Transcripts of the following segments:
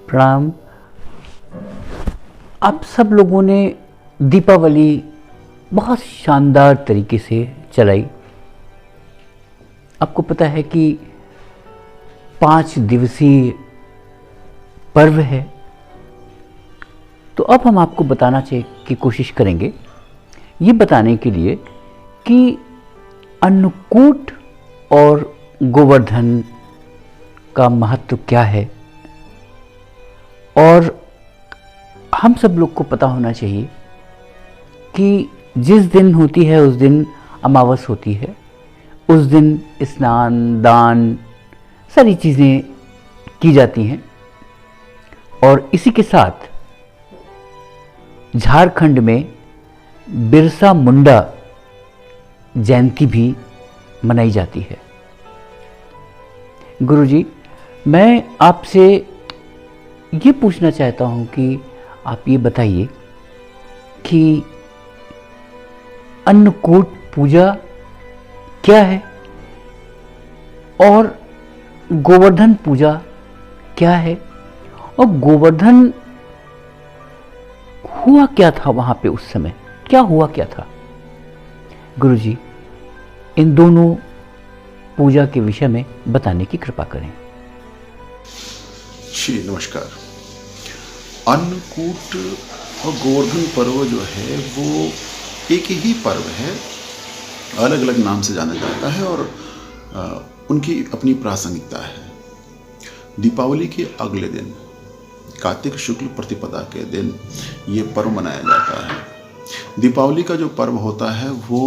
प्रणाम। आप सब लोगों ने दीपावली बहुत शानदार तरीके से चलाई। आपको पता है कि 5 दिवसीय पर्व है। तो अब हम आपको बताना की कोशिश करेंगे, ये बताने के लिए कि अन्नकूट और गोवर्धन का महत्व क्या है। और हम सब लोग को पता होना चाहिए कि जिस दिन होती है उस दिन अमावस होती है। उस दिन स्नान दान सारी चीज़ें की जाती हैं। और इसी के साथ झारखंड में बिरसा मुंडा जयंती भी मनाई जाती है। गुरुजी, मैं आपसे ये पूछना चाहता हूँ कि आप ये बताइए कि अन्नकूट पूजा क्या है और गोवर्धन पूजा क्या है, और गोवर्धन हुआ क्या था वहां पे, उस समय क्या हुआ क्या था। गुरुजी, इन दोनों पूजा के विषय में बताने की कृपा करें। जी नमस्कार। अन्नकूट और गोवर्धन पर्व जो है वो एक ही पर्व है, अलग अलग नाम से जाना जाता है और उनकी अपनी प्रासंगिकता है। दीपावली के अगले दिन कार्तिक शुक्ल प्रतिपदा के दिन ये पर्व मनाया जाता है। दीपावली का जो पर्व होता है वो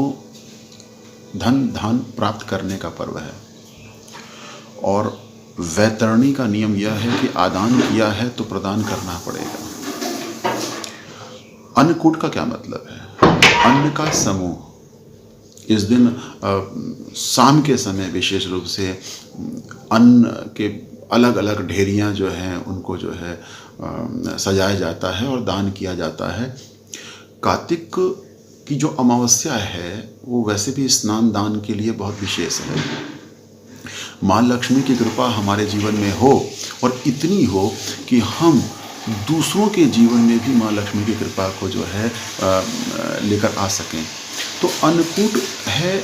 धन धान प्राप्त करने का पर्व है और वैतरणी का नियम यह है कि आदान किया है तो प्रदान करना पड़ेगा। अन्नकूट का क्या मतलब है? अन्न का समूह। इस दिन शाम के समय विशेष रूप से अन्न के अलग अलग ढेरियां जो हैं उनको जो है सजाया जाता है और दान किया जाता है। कार्तिक की जो अमावस्या है वो वैसे भी स्नान दान के लिए बहुत विशेष है। माँ लक्ष्मी की कृपा हमारे जीवन में हो और इतनी हो कि हम दूसरों के जीवन में भी माँ लक्ष्मी की कृपा को जो है लेकर आ सकें। तो अन्नकूट है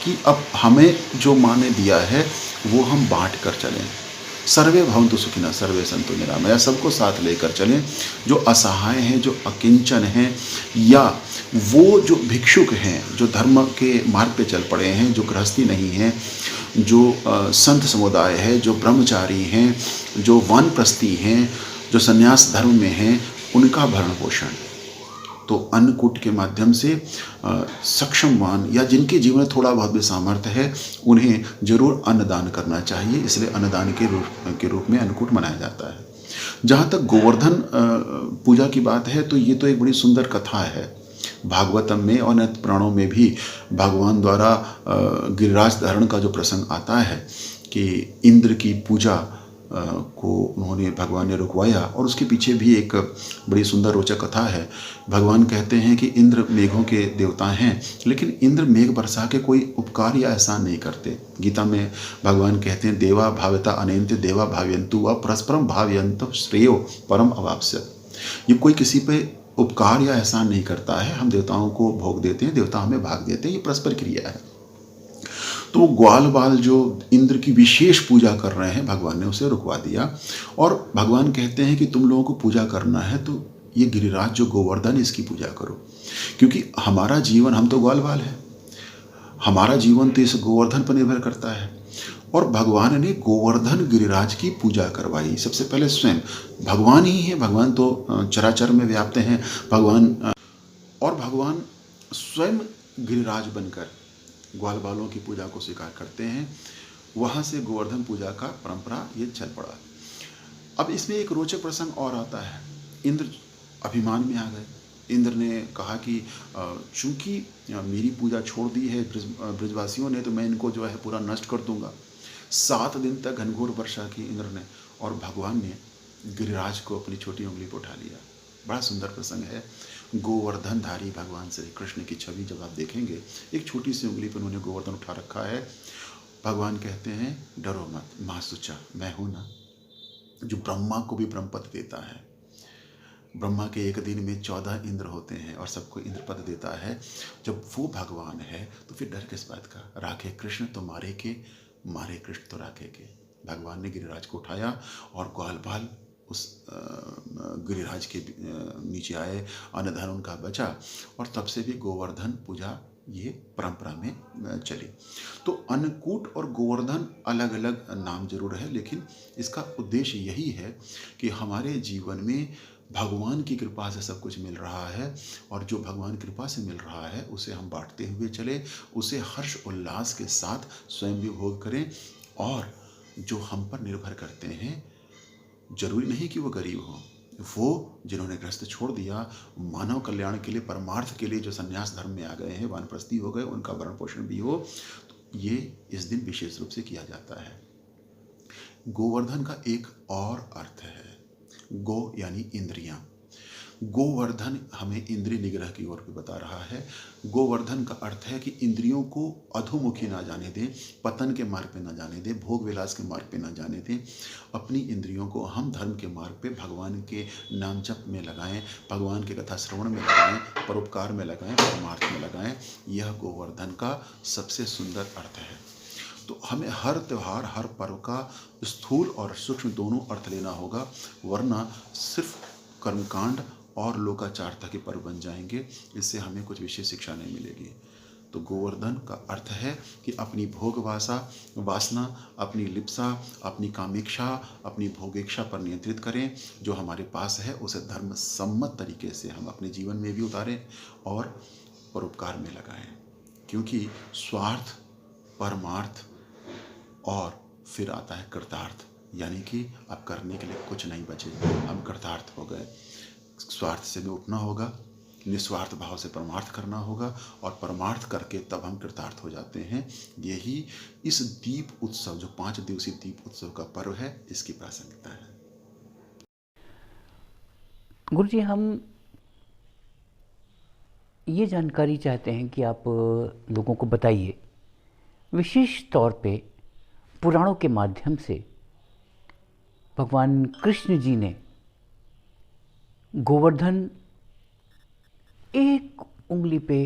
कि अब हमें जो माँ ने दिया है वो हम बांट कर चलें। सर्वे भवन्तु सुखिनः सर्वे सन्तु निरामया, सबको साथ लेकर चलें। जो असहाय हैं, जो अकिंचन हैं, या वो जो भिक्षुक हैं, जो धर्म के मार्ग पे चल पड़े हैं, जो गृहस्थी नहीं हैं, जो संत समुदाय है, जो ब्रह्मचारी हैं, जो वानप्रस्थी हैं, जो संन्यास धर्म में हैं, उनका भरण पोषण। तो अन्नकूट के माध्यम से सक्षमवान या जिनके जीवन में थोड़ा बहुत भी सामर्थ्य है उन्हें जरूर अन्नदान करना चाहिए। इसलिए अन्नदान के रूप में अन्नकूट मनाया जाता है। जहाँ तक गोवर्धन पूजा की बात है तो ये तो एक बड़ी सुंदर कथा है। भागवतम में और अन्य पुराणों में भी भगवान द्वारा गिरिराज धारण का जो प्रसंग आता है कि इंद्र की पूजा को उन्होंने भगवान ने रुकवाया, और उसके पीछे भी एक बड़ी सुंदर रोचक कथा है। भगवान कहते हैं कि इंद्र मेघों के देवता हैं, लेकिन इंद्र मेघ बरसा के कोई उपकार या एहसान नहीं करते। गीता में भगवान कहते हैं देवा भाव्यता अनेन्ते देवा भाव्यन्तु व परस्परम भाव्यन्तो श्रेयो परम अवाप्स्यत्। ये कोई किसी पे उपकार या एहसान नहीं करता है। हम देवताओं को भोग देते हैं, देवता हमें भाग देते हैं, ये परस्पर क्रिया है। तो ग्वाल बाल जो इंद्र की विशेष पूजा कर रहे हैं, भगवान ने उसे रुकवा दिया और भगवान कहते हैं कि तुम लोगों को पूजा करना है तो ये गिरिराज जो गोवर्धन इसकी पूजा करो, क्योंकि हमारा जीवन, हम तो ग्वाल बाल है, हमारा जीवन तो इस गोवर्धन पर निर्भर करता है। और भगवान ने गोवर्धन गिरिराज की पूजा करवाई। सबसे पहले स्वयं भगवान ही है, भगवान तो चराचर में व्याप्त हैं भगवान, और भगवान स्वयं गिरिराज बनकर ग्वाल बालों की पूजा को स्वीकार करते हैं। वहाँ से गोवर्धन पूजा का परंपरा ये चल पड़ा। अब इसमें एक रोचक प्रसंग और आता है। इंद्र अभिमान में आ गए। इंद्र ने कहा कि चूंकि मेरी पूजा छोड़ दी है ब्रजवासियों ने, तो मैं इनको जो है पूरा नष्ट कर दूंगा। 7 दिन तक घनघोर वर्षा की इंद्र ने, और भगवान ने गिरिराज को अपनी छोटी उंगली पर उठा लिया। बड़ा सुंदर प्रसंग है। गोवर्धनधारी भगवान श्री कृष्ण की छवि जब आप देखेंगे, एक छोटी सी उंगली पर उन्होंने गोवर्धन उठा रखा है। भगवान कहते हैं डरो मत, माँ सुचा, मैं हूं ना। जो ब्रह्मा को भी ब्रह्म पद देता है। ब्रह्मा के एक दिन में 14 इंद्र होते हैं और सबको इंद्र पद देता है। जब वो भगवान है तो फिर डर किस बात का? राखे कृष्ण तो मारे के, मारे कृष्ण तो राखे के। भगवान ने गिरिराज को उठाया और ग्वाल बाल उस गिरिराज के नीचे आए, अन्न धन उनका बचा, और तब से भी गोवर्धन पूजा ये परंपरा में चली। तो अन्नकूट और गोवर्धन अलग अलग नाम जरूर है, लेकिन इसका उद्देश्य यही है कि हमारे जीवन में भगवान की कृपा से सब कुछ मिल रहा है, और जो भगवान की कृपा से मिल रहा है उसे हम बांटते हुए चले, उसे हर्ष उल्लास के साथ स्वयं भी भोग करें। और जो हम पर निर्भर करते हैं, जरूरी नहीं कि वो गरीब हो, वो जिन्होंने गृहस्थ छोड़ दिया, मानव कल्याण के लिए, परमार्थ के लिए जो संन्यास धर्म में आ गए हैं, वानप्रस्थी हो गए, उनका भरण पोषण भी हो, तो ये इस दिन विशेष रूप से किया जाता है। गोवर्धन का एक और अर्थ है, गो यानी इंद्रियां। गोवर्धन हमें इंद्रिय निग्रह की ओर भी बता रहा है। गोवर्धन का अर्थ है कि इंद्रियों को अधोमुखी ना जाने दें, पतन के मार्ग पे ना जाने दें, भोग विलास के मार्ग पे ना जाने दें। अपनी इंद्रियों को हम धर्म के मार्ग पे, भगवान के नाम जप में लगाएं, भगवान के कथा श्रवण में लगाएं, परोपकार में लगाएं, परमार्थ में लगाएं। यह गोवर्धन का सबसे सुंदर अर्थ है। तो हमें हर त्यौहार, हर पर्व का स्थूल और सूक्ष्म दोनों अर्थ लेना होगा, वरना सिर्फ कर्मकांड और लोकाचार तक के पर्व बन जाएंगे। इससे हमें कुछ विशेष शिक्षा नहीं मिलेगी। तो गोवर्धन का अर्थ है कि अपनी भोग वासना, अपनी लिप्सा, अपनी कामेक्षा, अपनी भोगेक्षा पर नियंत्रित करें। जो हमारे पास है उसे धर्म सम्मत तरीके से हम अपने जीवन में भी उतारें और परोपकार में लगाएं। क्योंकि स्वार्थ, परमार्थ और फिर आता है कृतार्थ, यानी कि अब करने के लिए कुछ नहीं बचे, हम कृतार्थ हो गए। स्वार्थ से भी उठना होगा, निस्वार्थ भाव से परमार्थ करना होगा, और परमार्थ करके तब हम कृतार्थ हो जाते हैं। यही इस दीप उत्सव, जो 5 दिवसीय दीप उत्सव का पर्व है, इसकी प्रासंगिकता है। गुरु जी, हम ये जानकारी चाहते हैं कि आप लोगों को बताइए, विशेष तौर पे पुराणों के माध्यम से भगवान कृष्ण जी ने गोवर्धन एक उंगली पे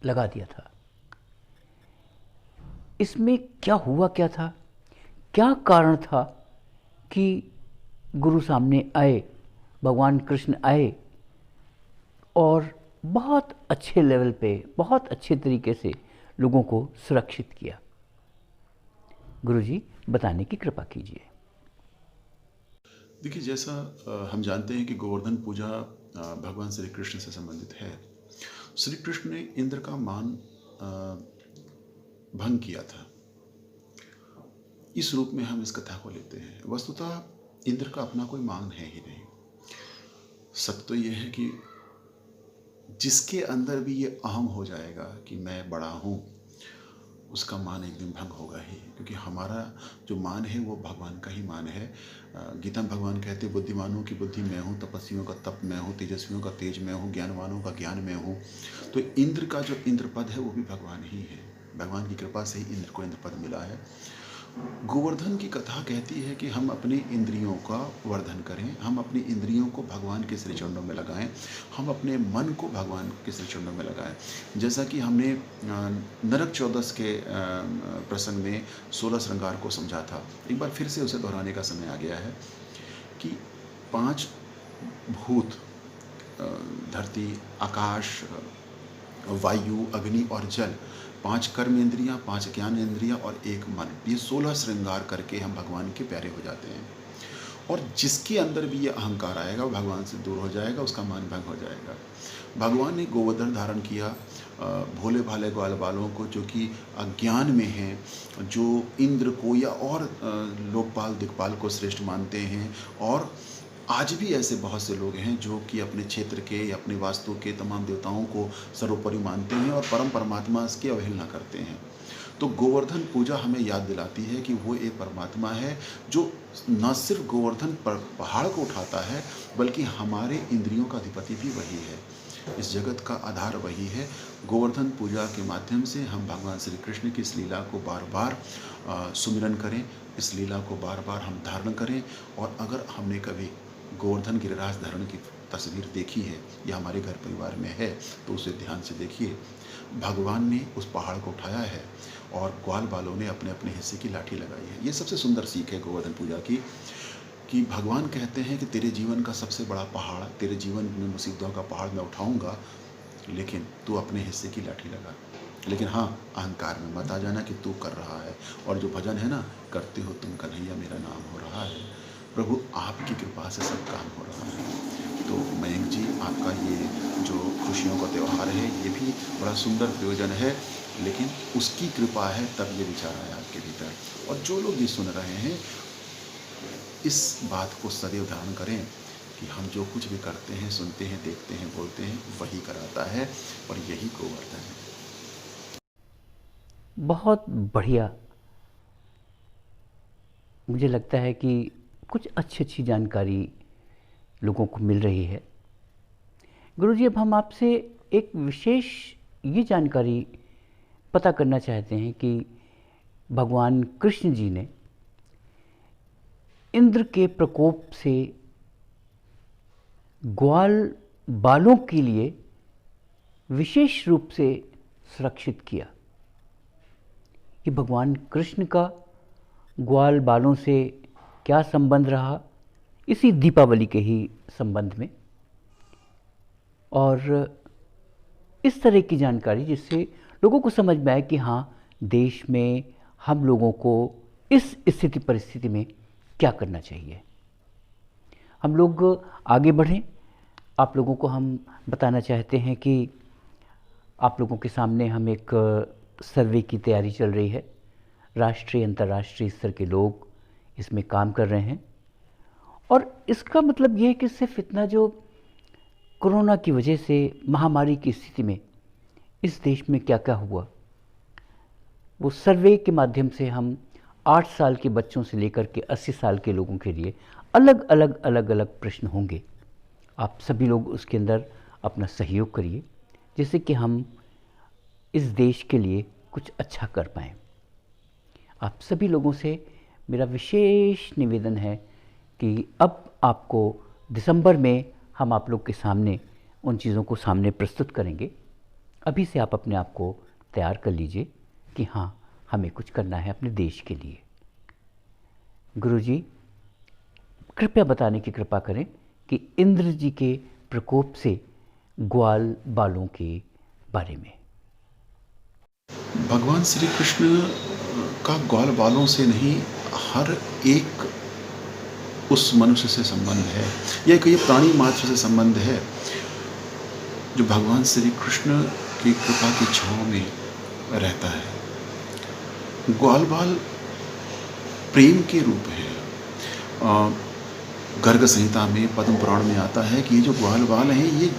लगा दिया था। इसमें क्या हुआ, क्या था, क्या कारण था कि गुरु सामने आए, भगवान कृष्ण आए और बहुत अच्छे लेवल पे, बहुत अच्छे तरीके से लोगों को सुरक्षित किया? गुरु जी, बताने की कृपा कीजिए। देखिए, जैसा हम जानते हैं कि गोवर्धन पूजा भगवान श्री कृष्ण से संबंधित है। श्री कृष्ण ने इंद्र का मान भंग किया था। इस रूप में हम इस कथा को लेते हैं। वस्तुतः इंद्र का अपना कोई मान है ही नहीं। सत्य तो यह है कि जिसके अंदर भी ये अहम हो जाएगा कि मैं बड़ा हूँ, उसका मान एक दिन भंग होगा ही। क्योंकि हमारा जो मान है वो भगवान का ही मान है। गीता में भगवान कहते हैं, बुद्धिमानों की बुद्धि मैं हूँ, तपस्वियों का तप मैं हूँ, तेजस्वियों का तेज मैं हूँ, ज्ञानवानों का ज्ञान मैं हूँ। तो इंद्र का जो इंद्र पद है वो भी भगवान ही है। भगवान की कृपा से ही इंद्र को इंद्र पद मिला है। गोवर्धन की कथा कहती है कि हम अपनी इंद्रियों का वर्धन करें, हम अपनी इंद्रियों को भगवान के श्री चरणों में लगाएं, हम अपने मन को भगवान के श्री चरणों में लगाएं। जैसा कि हमने नरक चौदस के प्रसंग में 16 श्रृंगार को समझा था, एक बार फिर से उसे दोहराने का समय आ गया है कि 5 भूत, धरती, आकाश, वायु, अग्नि और जल, 5 कर्म इंद्रियाँ, 5 ज्ञान इंद्रियाँ और 1 मन, ये 16 श्रृंगार करके हम भगवान के प्यारे हो जाते हैं। और जिसके अंदर भी ये अहंकार आएगा वो भगवान से दूर हो जाएगा, उसका मान भंग हो जाएगा। भगवान ने गोवर्धन धारण किया भोले भाले ग्वाल बालों को, जो कि अज्ञान में हैं, जो इंद्र को या और लोकपाल दिक्पाल को श्रेष्ठ मानते हैं। और आज भी ऐसे बहुत से लोग हैं जो कि अपने क्षेत्र के या अपने वास्तु के तमाम देवताओं को सर्वोपरि मानते हैं और परम परमात्मा की अवहेलना करते हैं। तो गोवर्धन पूजा हमें याद दिलाती है कि वो एक परमात्मा है जो न सिर्फ गोवर्धन पर पहाड़ को उठाता है, बल्कि हमारे इंद्रियों का अधिपति भी वही है। इस जगत का आधार वही है। गोवर्धन पूजा के माध्यम से हम भगवान श्री कृष्ण की इस लीला को बार बार सुमिरन करें, इस लीला को बार बार हम धारण करें। और अगर हमने कभी गोवर्धन गिरिराज धारण की तस्वीर देखी है या हमारे घर परिवार में है तो उसे ध्यान से देखिए। भगवान ने उस पहाड़ को उठाया है और ग्वाल बालों ने अपने अपने हिस्से की लाठी लगाई है। ये सबसे सुंदर सीख है गोवर्धन पूजा की, कि भगवान कहते हैं कि तेरे जीवन का सबसे बड़ा पहाड़, तेरे जीवन में मुसीबतों का पहाड़ मैं उठाऊंगा, लेकिन तू अपने हिस्से की लाठी लगा। लेकिन हाँ, अहंकार में मत आ जाना कि तू कर रहा है। और जो भजन है ना, करते हो तुम कन्हैया मेरा नाम हो रहा है, प्रभु आपकी कृपा से सब काम हो रहा है। तो मयंक जी, आपका ये जो खुशियों का त्यौहार है ये भी बड़ा सुंदर प्रयोजन है, लेकिन उसकी कृपा है तब ये विचार आया आपके भीतर। और जो लोग ये सुन रहे हैं, इस बात को सदैव धारण करें कि हम जो कुछ भी करते हैं, सुनते हैं, देखते हैं, बोलते हैं, वही कराता है और यही गोवर्धन है। बहुत बढ़िया। मुझे लगता है कि कुछ अच्छी अच्छी जानकारी लोगों को मिल रही है। गुरुजी, अब हम आपसे एक विशेष ये जानकारी पता करना चाहते हैं कि भगवान कृष्ण जी ने इंद्र के प्रकोप से ग्वाल बालों के लिए विशेष रूप से सुरक्षित किया। कि भगवान कृष्ण का ग्वाल बालों से क्या संबंध रहा, इसी दीपावली के ही संबंध में, और इस तरह की जानकारी जिससे लोगों को समझ में आए कि हाँ, देश में हम लोगों को इस स्थिति परिस्थिति में क्या करना चाहिए। हम लोग आगे बढ़ें। आप लोगों को हम बताना चाहते हैं कि आप लोगों के सामने हम एक सर्वे की तैयारी चल रही है। राष्ट्रीय अंतर्राष्ट्रीय स्तर के लोग इसमें काम कर रहे हैं, और इसका मतलब ये है कि सिर्फ इतना जो कोरोना की वजह से महामारी की स्थिति में इस देश में क्या क्या हुआ, वो सर्वे के माध्यम से हम 8 साल के बच्चों से लेकर के 80 साल के लोगों के लिए अलग अलग प्रश्न होंगे। आप सभी लोग उसके अंदर अपना सहयोग करिए, जिससे कि हम इस देश के लिए कुछ अच्छा कर पाएँ। आप सभी लोगों से मेरा विशेष निवेदन है कि अब आपको दिसंबर में हम आप लोग के सामने उन चीज़ों को सामने प्रस्तुत करेंगे। अभी से आप अपने आप को तैयार कर लीजिए कि हाँ, हमें कुछ करना है अपने देश के लिए। गुरुजी, कृपया बताने की कृपा करें कि इंद्र जी के प्रकोप से ग्वाल बालों के बारे में। भगवान श्री कृष्ण का ग्वाल बालों से नहीं, हर एक उस मनुष्य से संबंध है, या कहीं प्राणी मात्र से संबंध है जो भगवान श्री कृष्ण की कृपा की छांव में रहता है। ग्वाल बाल प्रेम के रूप है। गर्ग संहिता में, पद्म पुराण में आता है कि ये जो ग्वाल बाल हैं, ये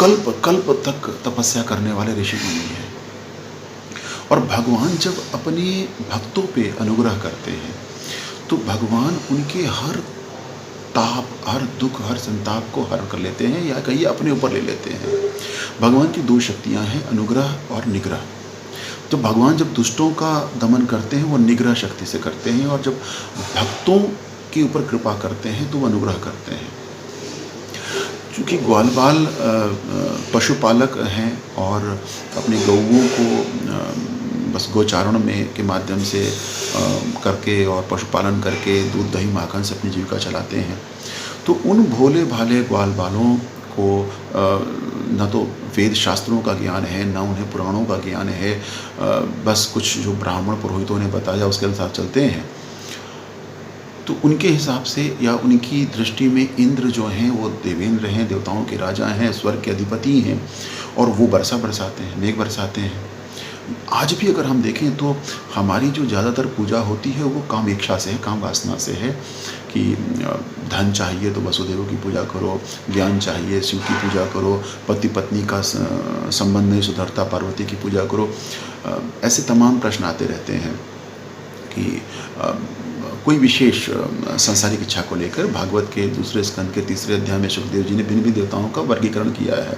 कल्प कल्प तक तपस्या करने वाले ऋषि मुनि हैं। और भगवान जब अपने भक्तों पे अनुग्रह करते हैं तो भगवान उनके हर ताप, हर दुख, हर संताप को हर कर लेते हैं, या कहीं अपने ऊपर ले लेते हैं। भगवान की 2 शक्तियां हैं, अनुग्रह और निग्रह। तो भगवान जब दुष्टों का दमन करते हैं वो निग्रह शक्ति से करते हैं, और जब भक्तों के ऊपर कृपा करते हैं तो वो अनुग्रह करते हैं। चूँकि ग्वाल बाल पशुपालक हैं और अपनी गौओं को बस गोचारण में के माध्यम से करके और पशुपालन करके दूध दही माखन से अपनी जीविका चलाते हैं, तो उन भोले भाले ग्वाल बालों को न तो वेद शास्त्रों का ज्ञान है, न उन्हें पुराणों का ज्ञान है, बस कुछ जो ब्राह्मण पुरोहितों ने बताया उसके अनुसार चलते हैं। तो उनके हिसाब से या उनकी दृष्टि में इंद्र जो हैं वो देवेंद्र हैं, देवताओं के राजा हैं, स्वर्ग के अधिपति हैं, और वो वर्षा बरसाते हैं, मेघ बरसाते हैं। आज भी अगर हम देखें तो हमारी जो ज़्यादातर पूजा होती है वो काम इच्छा से है, काम वासना से है, कि धन चाहिए तो वसुदेव की पूजा करो, ज्ञान चाहिए शिव की पूजा करो, पति पत्नी का संबंध नहीं सुधरता पार्वती की पूजा करो। ऐसे तमाम प्रश्न आते रहते हैं कि कोई विशेष सांसारिक इच्छा को लेकर भागवत के दूसरे स्कंद के तीसरे अध्याय में सुखदेव जी ने भिन्न भिन्न देवताओं का वर्गीकरण किया है,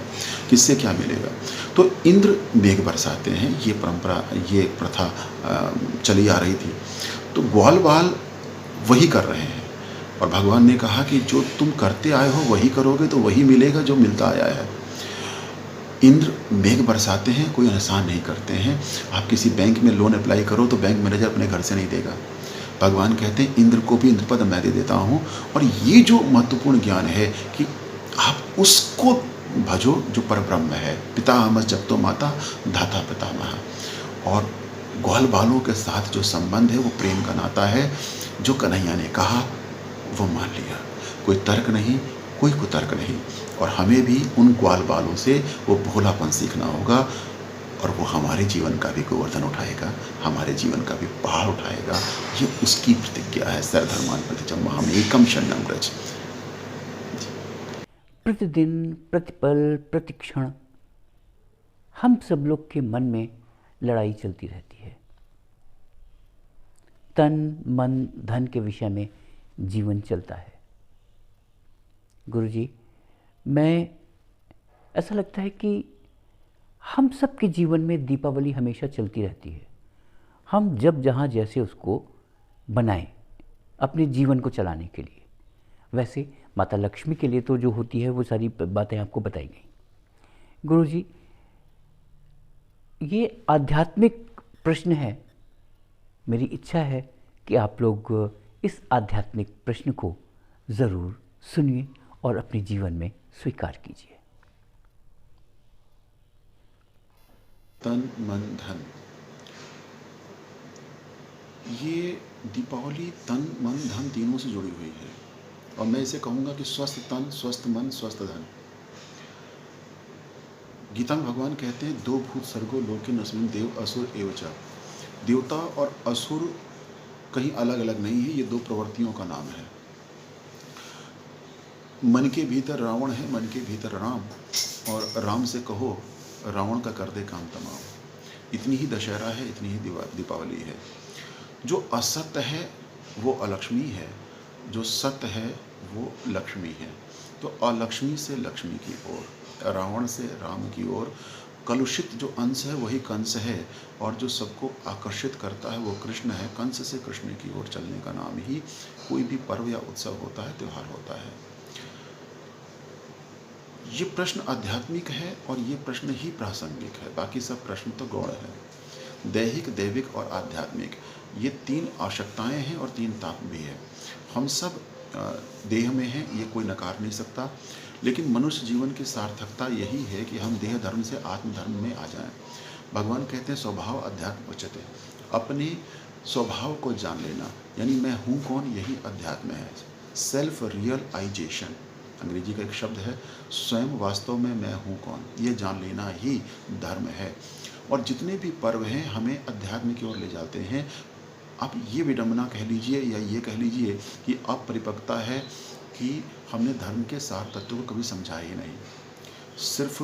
किससे क्या मिलेगा। तो इंद्र मेघ बरसाते हैं, ये परंपरा, ये प्रथा चली आ रही थी। तो ग्वाल बाल वही कर रहे हैं और भगवान ने कहा कि जो तुम करते आए हो वही करोगे तो वही मिलेगा जो मिलता आया है। इंद्र मेघ बरसाते हैं, कोई एहसान नहीं करते हैं। आप किसी बैंक में लोन अप्लाई करो तो बैंक मैनेजर अपने घर से नहीं देगा। भगवान कहते हैं इंद्र को भी इंद्रपद मैं दे देता हूँ। और ये जो महत्वपूर्ण ज्ञान है कि आप उसको भजो जो परब्रह्म है। पितामह जब तो माता धाता पितामह। और ग्वाल बालों के साथ जो संबंध है वो प्रेम का नाता है। जो कन्हैया ने कहा वो मान लिया, कोई तर्क नहीं, कोई कुतर्क नहीं। और हमें भी उन ग्वाल बालों से वो भोलापन सीखना होगा और वो हमारे जीवन का भी गोवर्धन उठाएगा, हमारे जीवन का भी पहाड़ उठाएगा। ये उसकी प्रतिज्ञा है। सर्वधर्मान् परित्यज्य एकम शरणं व्रज। प्रतिदिन, प्रतिपल, प्रतिक्षण हम सब लोग के मन में लड़ाई चलती रहती है। तन, मन, धन के विषय में जीवन चलता है। गुरुजी, मैं ऐसा लगता है कि हम सब के जीवन में दीपावली हमेशा चलती रहती है। हम जब जहाँ जैसे उसको बनाएं अपने जीवन को चलाने के लिए। वैसे माता लक्ष्मी के लिए तो जो होती है वो सारी बातें आपको बताई गई। गुरुजी, ये आध्यात्मिक प्रश्न है। मेरी इच्छा है कि आप लोग इस आध्यात्मिक प्रश्न को ज़रूर सुनिए और अपने जीवन में स्वीकार कीजिए। तन, मन, धन, ये दीपावली तन, मन, धन तीनों से जुड़ी हुई है। और मैं इसे कहूँगा कि स्वस्थ तन, स्वस्थ मन, स्वस्थ धन। गीता में भगवान कहते हैं 2 भूत सर्गो लोके अस्मिन् देव असुर एव च। देवता और असुर कहीं अलग अलग नहीं है, ये 2 प्रवृत्तियों का नाम है। मन के भीतर रावण है, मन के भीतर राम। और राम से कहो रावण का कर दे काम तमाम। इतनी ही दशहरा है, इतनी ही दीपावली है। जो असत्य है वो अलक्ष्मी है, जो सत्य है वो लक्ष्मी है। तो अलक्ष्मी से लक्ष्मी की ओर, रावण से राम की ओर। कलुषित जो अंश है वही कंस है और जो सबको आकर्षित करता है वो कृष्ण है। कंस से कृष्ण की ओर चलने का नाम ही कोई भी पर्व या उत्सव होता है, त्यौहार होता है। ये प्रश्न आध्यात्मिक है और ये प्रश्न ही प्रासंगिक है, बाकी सब प्रश्न तो गौण है। दैहिक, दैविक और आध्यात्मिक, ये 3 आवश्यकताएं हैं और 3 ताप भी है। हम सब देह में हैं, ये कोई नकार नहीं सकता। लेकिन मनुष्य जीवन की सार्थकता यही है कि हम देह धर्म से आत्मधर्म में आ जाएं। भगवान कहते हैं स्वभाव अध्यात्म उच्यते। अपने स्वभाव को जान लेना, यानी मैं हूँ कौन, यही अध्यात्म है। सेल्फ रियलाइजेशन अंग्रेजी का एक शब्द है। स्वयं वास्तव में मैं हूँ कौन, ये जान लेना ही धर्म है। और जितने भी पर्व हैं हमें अध्यात्म की ओर ले जाते हैं। आप ये विडंबना कह लीजिए या ये कह लीजिए कि अपरिपक्वता है कि हमने धर्म के सार तत्व को कभी समझा ही नहीं। सिर्फ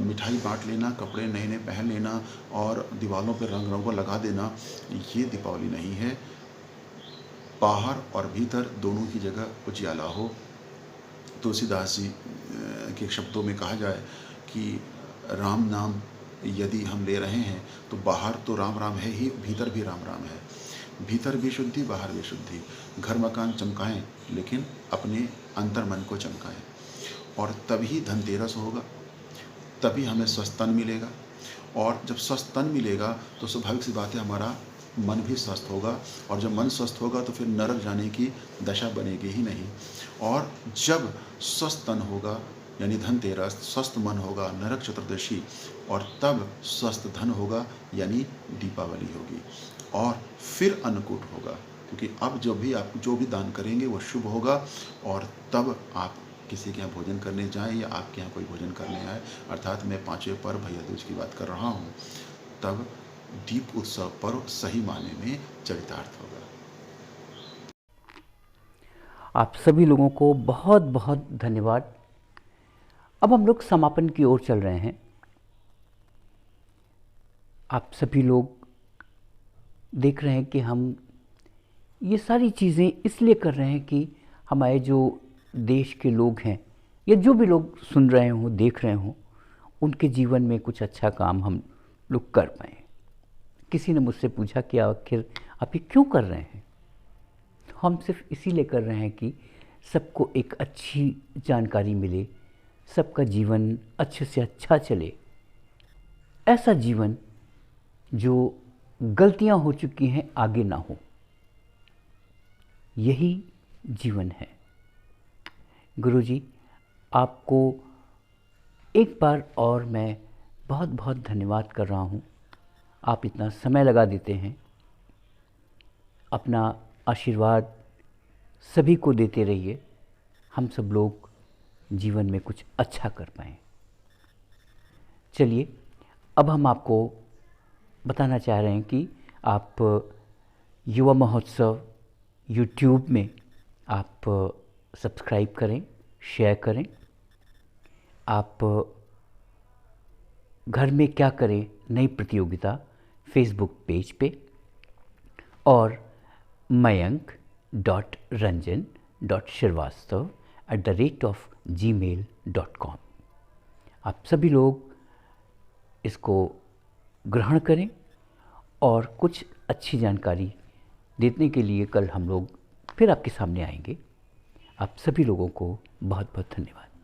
मिठाई बांट लेना, कपड़े नए नए पहन लेना और दीवारों पर रंग रंगों लगा देना, ये दीपावली नहीं है। बाहर और भीतर दोनों की जगह उजियाला हो। तुलसीदास जी के शब्दों में कहा जाए कि राम नाम यदि हम ले रहे हैं तो बाहर तो राम राम है ही, भीतर भी राम राम है। भीतर भी शुद्धि, बाहर भी शुद्धि। घर मकान चमकाएं लेकिन अपने अंतर मन को चमकाएं। और तभी धनतेरस होगा, तभी हमें स्वस्थ तन मिलेगा। और जब स्वस्थ तन मिलेगा तो स्वाभाविक सी बात है हमारा मन भी स्वस्थ होगा। और जब मन स्वस्थ होगा तो फिर नरक जाने की दशा बनेगी ही नहीं। और जब स्वस्थ तन होगा यानी धनतेरस, स्वस्थ मन होगा नरक चतुर्दशी, और तब स्वस्थ धन होगा यानी दीपावली होगी। और फिर अन्नकूट होगा, क्योंकि अब आप जो भी दान करेंगे वो शुभ होगा। और तब आप किसी के यहाँ भोजन करने जाएं या आपके यहाँ कोई भोजन करने आए, अर्थात मैं 5वें पर्व भैया दूज की बात कर रहा हूँ, तब दीप उत्सव पर्व सही मायने में चरितार्थ होगा। आप सभी लोगों को बहुत बहुत धन्यवाद। अब हम लोग समापन की ओर चल रहे हैं। आप सभी लोग देख रहे हैं कि हम ये सारी चीज़ें इसलिए कर रहे हैं कि हमारे जो देश के लोग हैं या जो भी लोग सुन रहे हों, देख रहे हों, उनके जीवन में कुछ अच्छा काम हम लोग कर पाएँ। किसी ने मुझसे पूछा कि आखिर आप ये क्यों कर रहे हैं? हम सिर्फ इसीलिए कर रहे हैं कि सबको एक अच्छी जानकारी मिले, सबका जीवन अच्छे से अच्छा चले, ऐसा जीवन जो गलतियां हो चुकी हैं आगे ना हो, यही जीवन है। गुरुजी, आपको एक बार और मैं बहुत बहुत धन्यवाद कर रहा हूँ। आप इतना समय लगा देते हैं, अपना आशीर्वाद सभी को देते रहिए, हम सब लोग जीवन में कुछ अच्छा कर पाएँ। चलिए, अब हम आपको बताना चाह रहे हैं कि आप युवा महोत्सव यूट्यूब में आप सब्सक्राइब करें, शेयर करें। आप घर में क्या करें नई प्रतियोगिता फेसबुक पेज पे और mayank.ranjan.shrivastava@gmail.com। आप सभी लोग इसको ग्रहण करें और कुछ अच्छी जानकारी देने के लिए कल हम लोग फिर आपके सामने आएंगे। आप सभी लोगों को बहुत बहुत धन्यवाद।